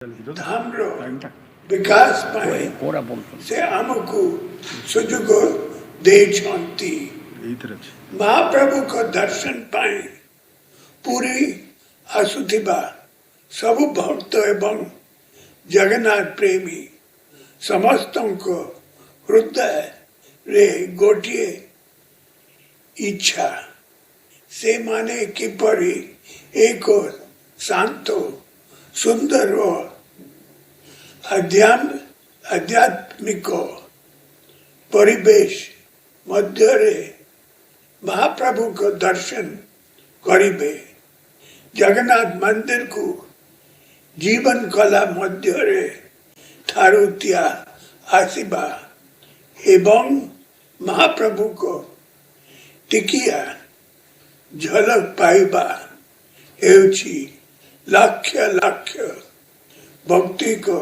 धामरो विकास पाए से आमको सुजुग देछंती महाप्रभु को दर्शन पाए पूरी आसुथिबा सब भक्त एवं जगन्नाथ प्रेमी समस्तों को हृदय रे गोटिए इच्छा से माने किपरि एक शांतो सुंदर और आध्यात्मिक परिवेश मध्य महाप्रभु को दर्शन करिबे जगन्नाथ मंदिर को जीवन कला मध्य थारुतिया आसिबा एवं महाप्रभु को टिकिया झलक पाइबा हेउछि लाख लाख भक्ति को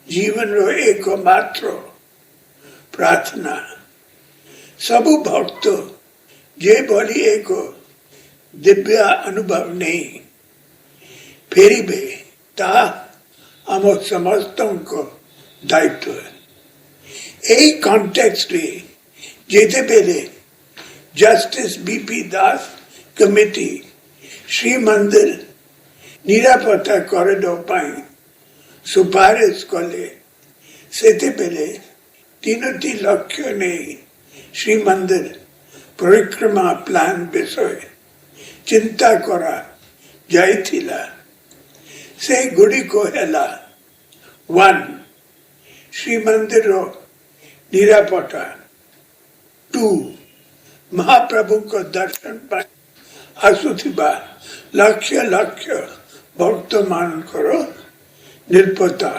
जीवन रो एक मात्र प्रार्थना सब भक्त जे भली एक दिव्य अनुभव नहीं फेरिबे ता आम समस्तों को दायित्व यही कॉन्टेक्स्ट रे जेते बेले जस्टिस बीपी दास कमिटी श्री मंदिर निरापत्ता कॉरिडोर पाई सुपारिश कले सेते बेले 3 लक्ष्य नहीं श्री मंदिर परिक्रमा प्लान विषय चिंता करा जाइथिला से गुड़ी को हेला 1 श्री मंदिर निरापत्ता 2 महाप्रभु को दर्शन पाई आसुथिबा लक्ष्य लक्ष्य भक्त मान करो निर्पता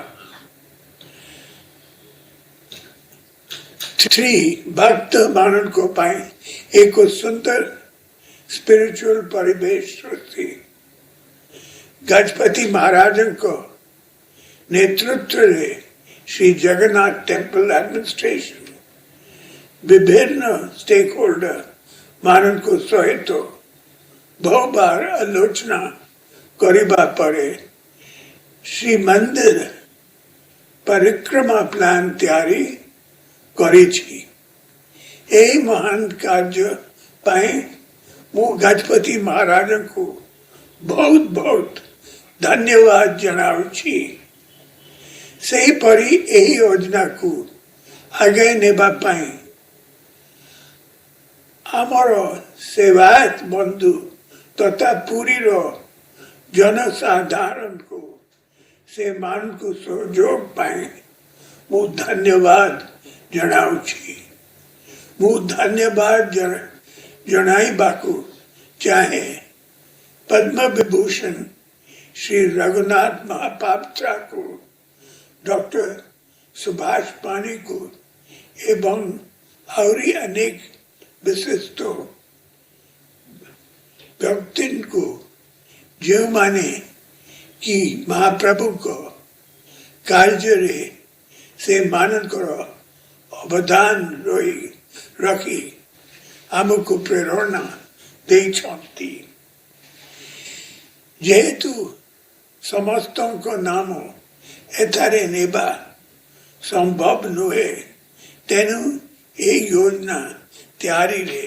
3 भक्त मान को पाए एक सुंदर स्पिरिचुअल परिवेश सृष्टि गजपति महाराज को नेतृत्व रे श्री जगन्नाथ टेम्पल एडमिनिस्ट्रेशन विभिन्न स्टेक होल्डर मान को सहित बहु बार आलोचना करिबा परे श्री मंदिर परिक्रमा प्लान तैयारी करिछि एही महान कार्य पाए मु गजपति महाराज को बहुत बहुत धन्यवाद जनाउछि सेही परी एही योजना को आगे नेबा पाए आमर सेवायत बंधु तथा पूरी रो जनसाधारण को से मान को सहयोग पाए मु धन्यवाद जनाउछि मु धन्यवाद जनाई बाकू चाहे पद्म विभूषण श्री रघुनाथ महापात्रा को डॉक्टर सुभाष पानी को एवं और अनेक विशिष्ट व्यक्ति को जो माने कि महाप्रभु को कार्य रे से मानन करो अवदान रोई रखी आमको प्रेरणा दे छाती जेहेतु समस्तों को नाम एथारे नेबा संभव नुहे तेनु ये योजना तैयारी रे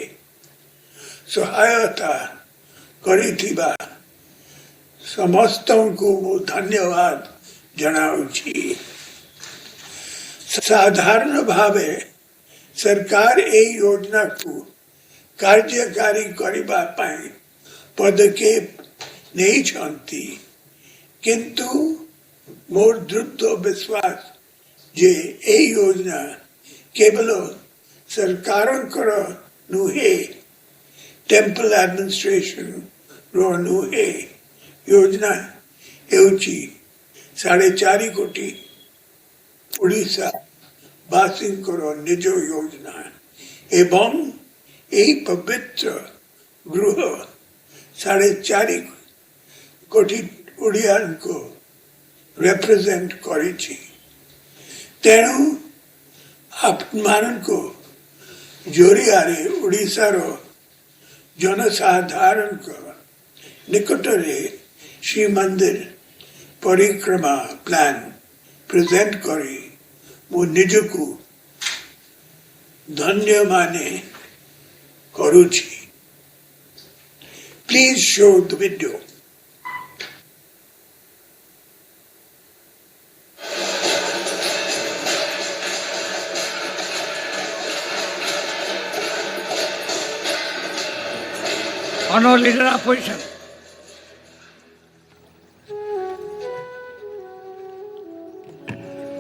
सहायता करिथिबा समस्तों को वो धन्यवाद जनाउछि साधारण भावे सरकार ए योजना को कार्यकारी करिबा पाए पदक्षेप नहीं छंती किंतु मोर दृढ़ विश्वास जे ए योजना केवल सरकारंकर नुहे टेम्पल एडमिनिस्ट्रेशन रो नुहे योजना हेउछि 4.5 कोटी ओडिशा वासिंकर निज योजना एवं यही पवित्र गृह 4.5 कोटी ओडियान को रिप्रेजेंट करिछि तेणु आप मान को जोरिया ओडिशा रो जनसाधारण को निकट रे श्री मंदिर परिक्रमा प्लान प्रेजेंट करी मु निजकू धन्य माने करुछि। Please show the video. Honourable Leader Opposition.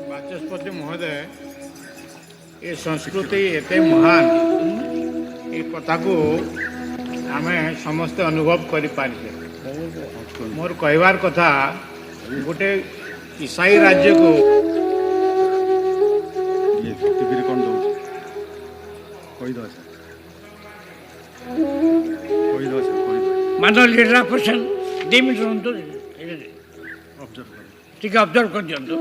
बाचस्पति महोदय, ये संस्कृति एते महान ये कथा को आम समस्ते अनुभव कर पारे। मोर कहवार कथा गोटे ईसाई राज्य को Honourable Leader Opposition, 2 minutes रुंतु ठीक है ऑब्जर्व कर दियंतु।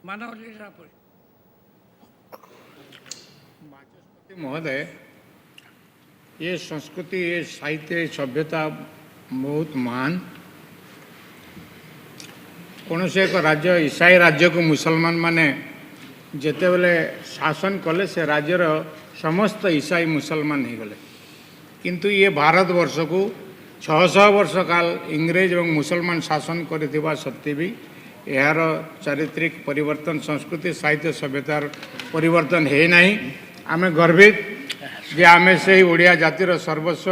Honourable Leader Opposition. बाचस्पति महोदय, ये संस्कृति ये साहित्य सभ्यता बहुत महान। कौन से एक राज्य ईसाई राज्य को मुसलमान माने जेते बेले शासन कले से राज्यर समस्त ईसाई मुसलमान हो गले, किंतु ये भारत वर्ष को 600 वर्ष काल इंग्रेज और मुसलमान शासन करथिबा सत्ते भी यार चारित्रिक परिवर्तन संस्कृति साहित्य सभ्यतार परिवर्तन है नहीं। आमे गर्वित जे आमे से ओडिया जातिर सर्वस्व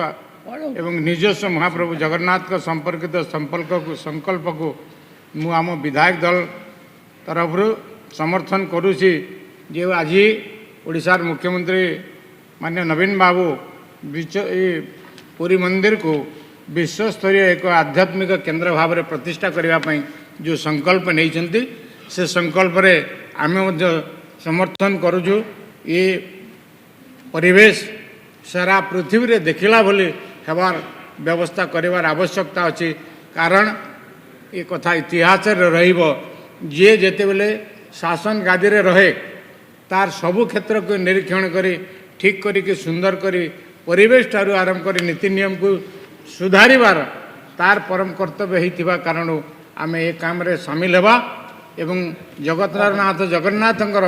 एवं निजस्व महाप्रभु जगन्नाथ का संपर्कित संकल्प को मु आम विधायक दल तरफ समर्थन करुछि जे आज ओडिशार मुख्यमंत्री माननीय नवीन बाबू पुरी मंदिर को विश्वस्तरीय एक आध्यात्मिक केंद्र भाव में प्रतिष्ठा करने जो संकल्प नहीं से संकल्प रे आमे मध्य समर्थन करुछु। ये परिवेश सारा पृथ्वी रे देखिला भली हेबार व्यवस्था करिवार आवश्यकता अछि, कारण ये कथा इतिहास रे रहिबो जे जेते बेले शासन गादी रे रहे तार सबु क्षेत्र को निरीक्षण करी ठीक करी कि सुंदर करी परिवेश ठारू आरंभ करी नीति नियम को सुधारिबार तार परम कर्तव्य हिथिबा कारण आमे ए काम रे शामिल हेबा एवं जगन्नाथ जगन्नाथंकर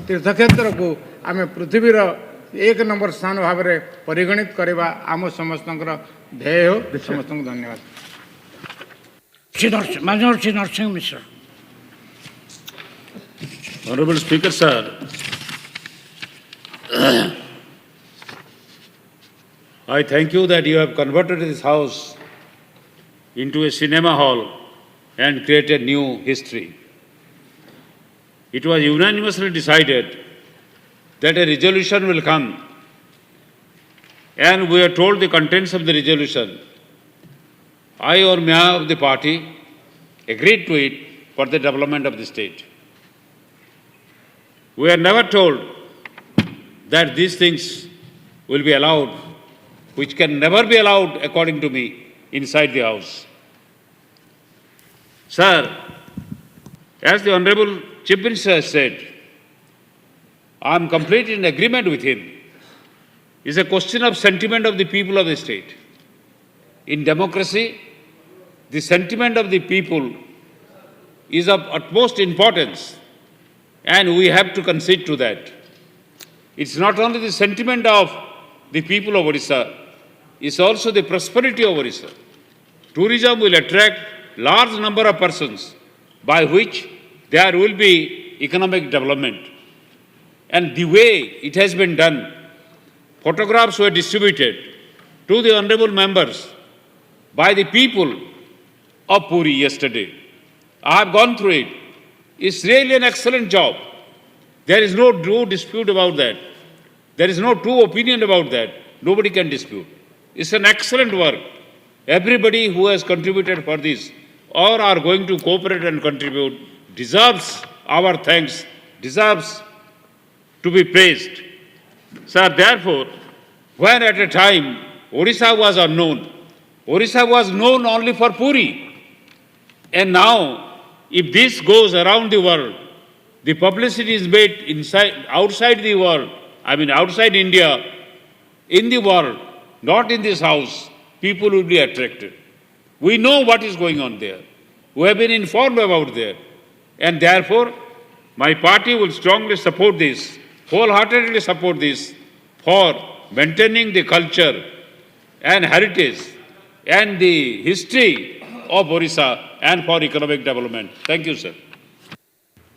तीर्थक्षेत्र को आमे पृथ्वीर 1 नंबर स्थान भाव में परिगणित करवा आम समस्त ध्येय हो। समस्त धन्यवाद। श्री नरसिंह मिश्र। Honorable Speaker, sir, I thank you that you have converted this house into a cinema hall and created new history. It was unanimously decided that a resolution will come, and we are told the contents of the resolution. I or Mia of the party agreed to it for the development of the state. We are never told that these things will be allowed, which can never be allowed, according to me, inside the House. Sir, as the Honorable Chief Minister has said, I am completely in agreement with him. It's a question of sentiment of the people of the state. In democracy, the sentiment of the people is of utmost importance, and we have to concede to that. It's not only the sentiment of the people of Odisha, it's also the prosperity of Odisha. Tourism will attract large number of persons, by which there will be economic development. And the way it has been done, photographs were distributed to the honorable members by the people of Puri yesterday. I have gone through it. It's really an excellent job. There is no dispute about that. There is no true opinion about that. Nobody can dispute. It's an excellent work. Everybody who has contributed for this or are going to cooperate and contribute deserves our thanks, deserves to be praised. Sir, therefore, when at a time Odisha was unknown, Odisha was known only for Puri. And now, if this goes around the world, the publicity is made outside the world, outside India, in the world, not in this House, people will be attracted. We know what is going on there. We have been informed about that. And therefore, my party will strongly support this, wholeheartedly support this, for maintaining the culture and heritage and the history of Odisha and for economic development. Thank you, sir.